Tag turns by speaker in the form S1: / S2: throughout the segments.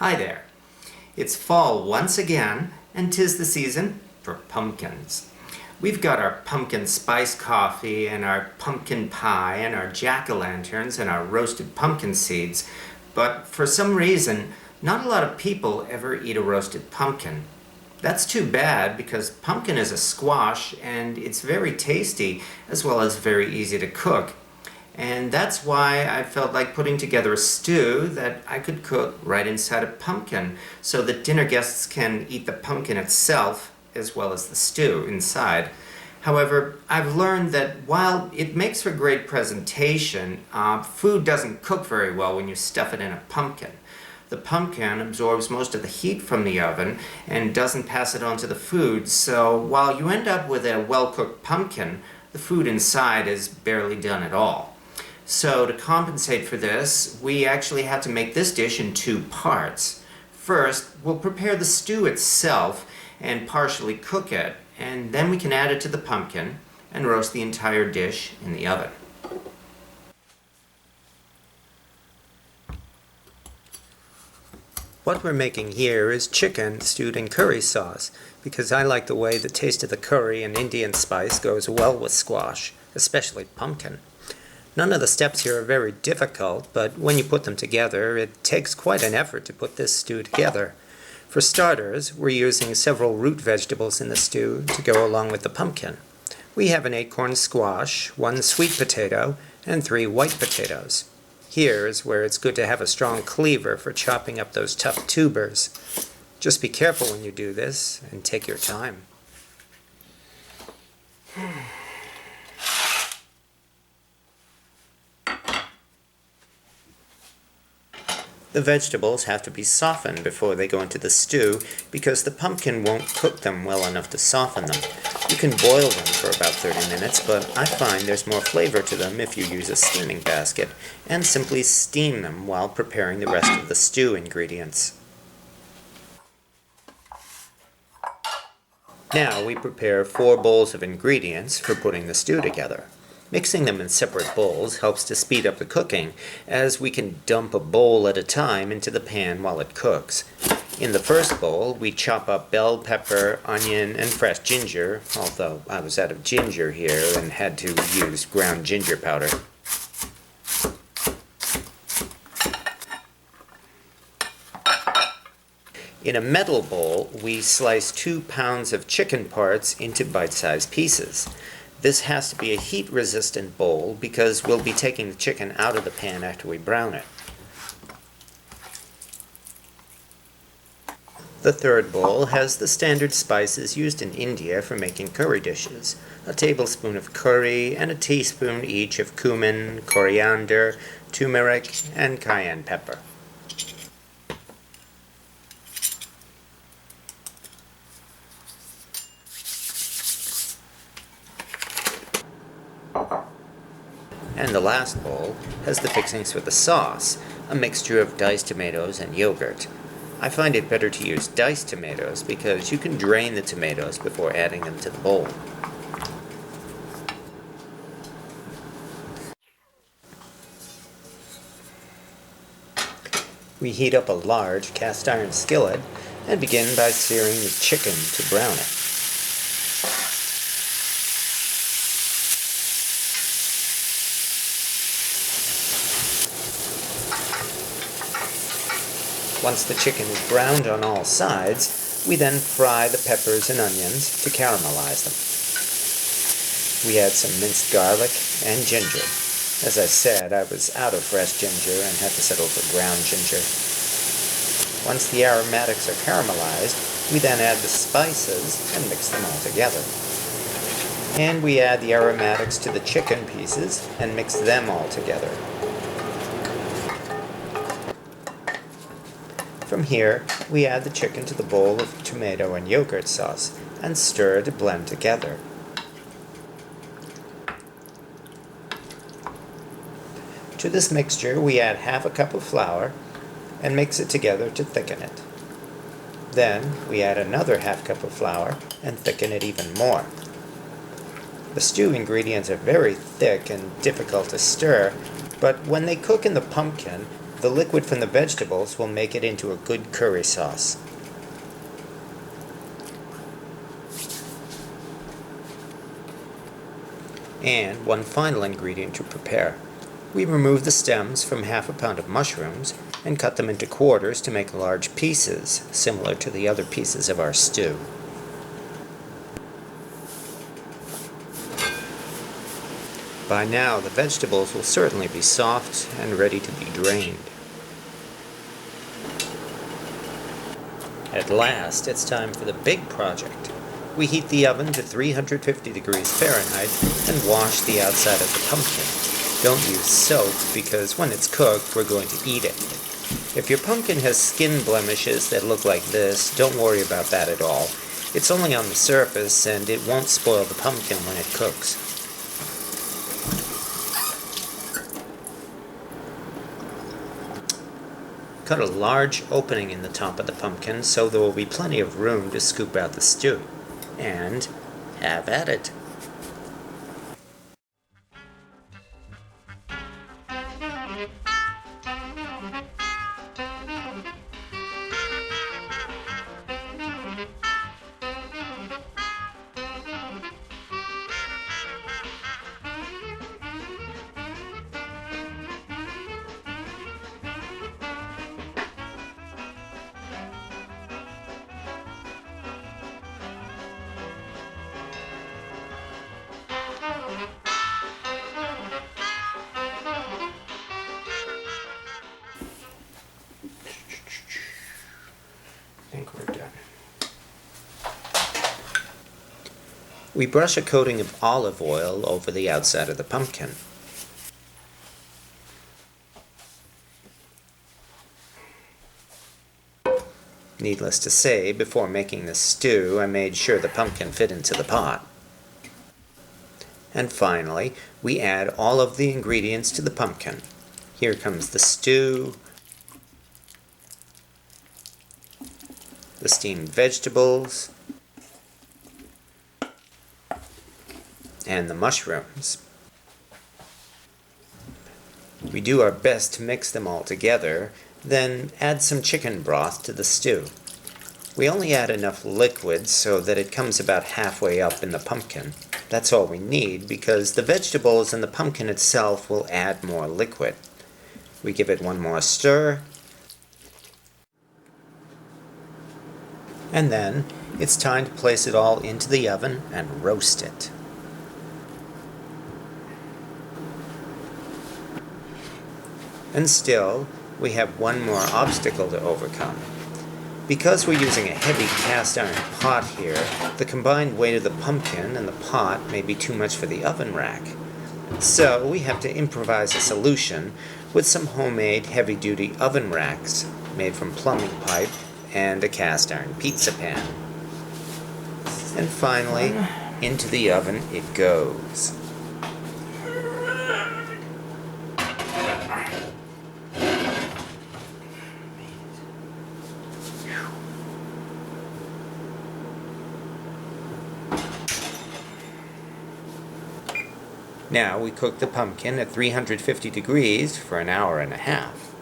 S1: Hi there. It's fall once again, and 'tis the season for pumpkins. We've got our pumpkin spice coffee and our pumpkin pie and our jack-o'-lanterns and our roasted pumpkin seeds, but for some reason, not a lot of people ever eat a roasted pumpkin. That's too bad because pumpkin is a squash and it's very tasty as well as very easy to cook. And that's why I felt like putting together a stew that I could cook right inside a pumpkin so that dinner guests can eat the pumpkin itself as well as the stew inside. However, I've learned that while it makes for great presentation, food doesn't cook very well when you stuff it in a pumpkin. The pumpkin absorbs most of the heat from the oven and doesn't pass it on to the food, so while you end up with a well-cooked pumpkin, the food inside is barely done at all. So to compensate for this, we actually have to make this dish in two parts. First, we'll prepare the stew itself and partially cook it, and then we can add it to the pumpkin and roast the entire dish in the oven. What we're making here is chicken stewed in curry sauce, because I like the way the taste of the curry and Indian spice goes well with squash, especially pumpkin. None of the steps here are very difficult, but when you put them together, it takes quite an effort to put this stew together. For starters, we're using several root vegetables in the stew to go along with the pumpkin. We have an acorn squash, 1 sweet potato, and 3 white potatoes. Here's where it's good to have a strong cleaver for chopping up those tough tubers. Just be careful when you do this, and take your time. The vegetables have to be softened before they go into the stew because the pumpkin won't cook them well enough to soften them. You can boil them for about 30 minutes, but I find there's more flavor to them if you use a steaming basket and simply steam them while preparing the rest of the stew ingredients. Now we prepare 4 bowls of ingredients for putting the stew together. Mixing them in separate bowls helps to speed up the cooking, as we can dump a bowl at a time into the pan while it cooks. In the first bowl, we chop up bell pepper, onion, and fresh ginger, although I was out of ginger here and had to use ground ginger powder. In a metal bowl, we slice 2 pounds of chicken parts into bite-sized pieces. This has to be a heat-resistant bowl because we'll be taking the chicken out of the pan after we brown it. The third bowl has the standard spices used in India for making curry dishes. A tablespoon of curry and a teaspoon each of cumin, coriander, turmeric, and cayenne pepper. And the last bowl has the fixings for the sauce, a mixture of diced tomatoes and yogurt. I find it better to use diced tomatoes because you can drain the tomatoes before adding them to the bowl. We heat up a large cast iron skillet and begin by searing the chicken to brown it. Once the chicken is browned on all sides, we then fry the peppers and onions to caramelize them. We add some minced garlic and ginger. As I said, I was out of fresh ginger and had to settle for ground ginger. Once the aromatics are caramelized, we then add the spices and mix them all together. And we add the aromatics to the chicken pieces and mix them all together. From here, we add the chicken to the bowl of tomato and yogurt sauce and stir to blend together. To this mixture, we add half a cup of flour and mix it together to thicken it. Then, we add another half cup of flour and thicken it even more. The stew ingredients are very thick and difficult to stir, but when they cook in the pumpkin, The liquid from the vegetables will make it into a good curry sauce. And one final ingredient to prepare. We remove the stems from half a pound of mushrooms and cut them into quarters to make large pieces, similar to the other pieces of our stew. By now, the vegetables will certainly be soft and ready to be drained. At last, it's time for the big project. We heat the oven to 350 degrees Fahrenheit and wash the outside of the pumpkin. Don't use soap because when it's cooked, we're going to eat it. If your pumpkin has skin blemishes that look like this, don't worry about that at all. It's only on the surface and it won't spoil the pumpkin when it cooks. Cut a large opening in the top of the pumpkin so there will be plenty of room to scoop out the stew. And have at it. I think we're done. We brush a coating of olive oil over the outside of the pumpkin. Needless to say, before making the stew, I made sure the pumpkin fit into the pot. And finally, we add all of the ingredients to the pumpkin. Here comes the stew, the steamed vegetables, and the mushrooms. We do our best to mix them all together, then add some chicken broth to the stew. We only add enough liquid so that it comes about halfway up in the pumpkin. That's all we need because the vegetables and the pumpkin itself will add more liquid. We give it one more stir, and then it's time to place it all into the oven and roast it. And still, we have one more obstacle to overcome. Because we're using a heavy cast iron pot here, the combined weight of the pumpkin and the pot may be too much for the oven rack. So we have to improvise a solution with some homemade heavy-duty oven racks made from plumbing pipe and a cast iron pizza pan. And finally, into the oven it goes. Now we cook the pumpkin at 350 degrees for an hour and a half.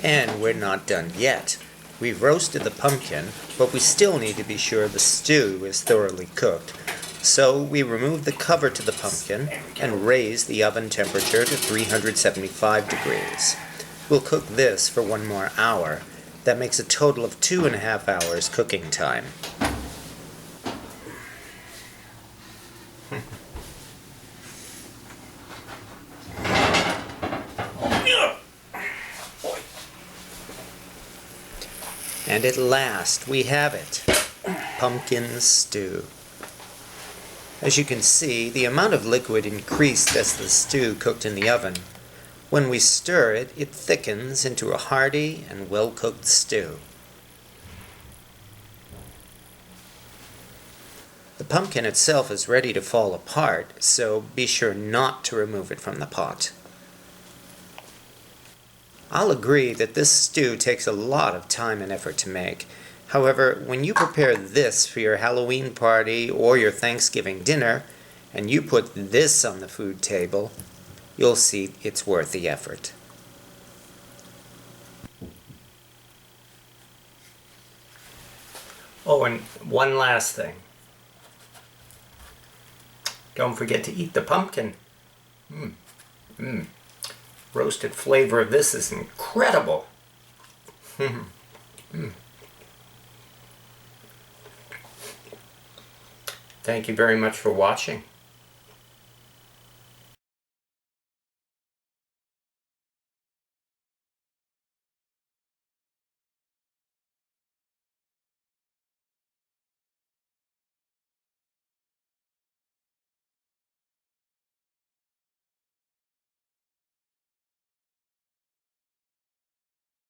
S1: And we're not done yet. We've roasted the pumpkin, but we still need to be sure the stew is thoroughly cooked. So we remove the cover to the pumpkin and raise the oven temperature to 375 degrees. We'll cook this for one more hour. That makes a total of 2.5 hours cooking time. And at last we have it, pumpkin stew. As you can see, the amount of liquid increased as the stew cooked in the oven. When we stir it, it thickens into a hearty and well-cooked stew. The pumpkin itself is ready to fall apart, so be sure not to remove it from the pot. I'll agree that this stew takes a lot of time and effort to make. However, when you prepare this for your Halloween party or your Thanksgiving dinner, and you put this on the food table, you'll see it's worth the effort. Oh, and one last thing. Don't forget to eat the pumpkin. Roasted flavor of this is incredible. Thank you very much for watching.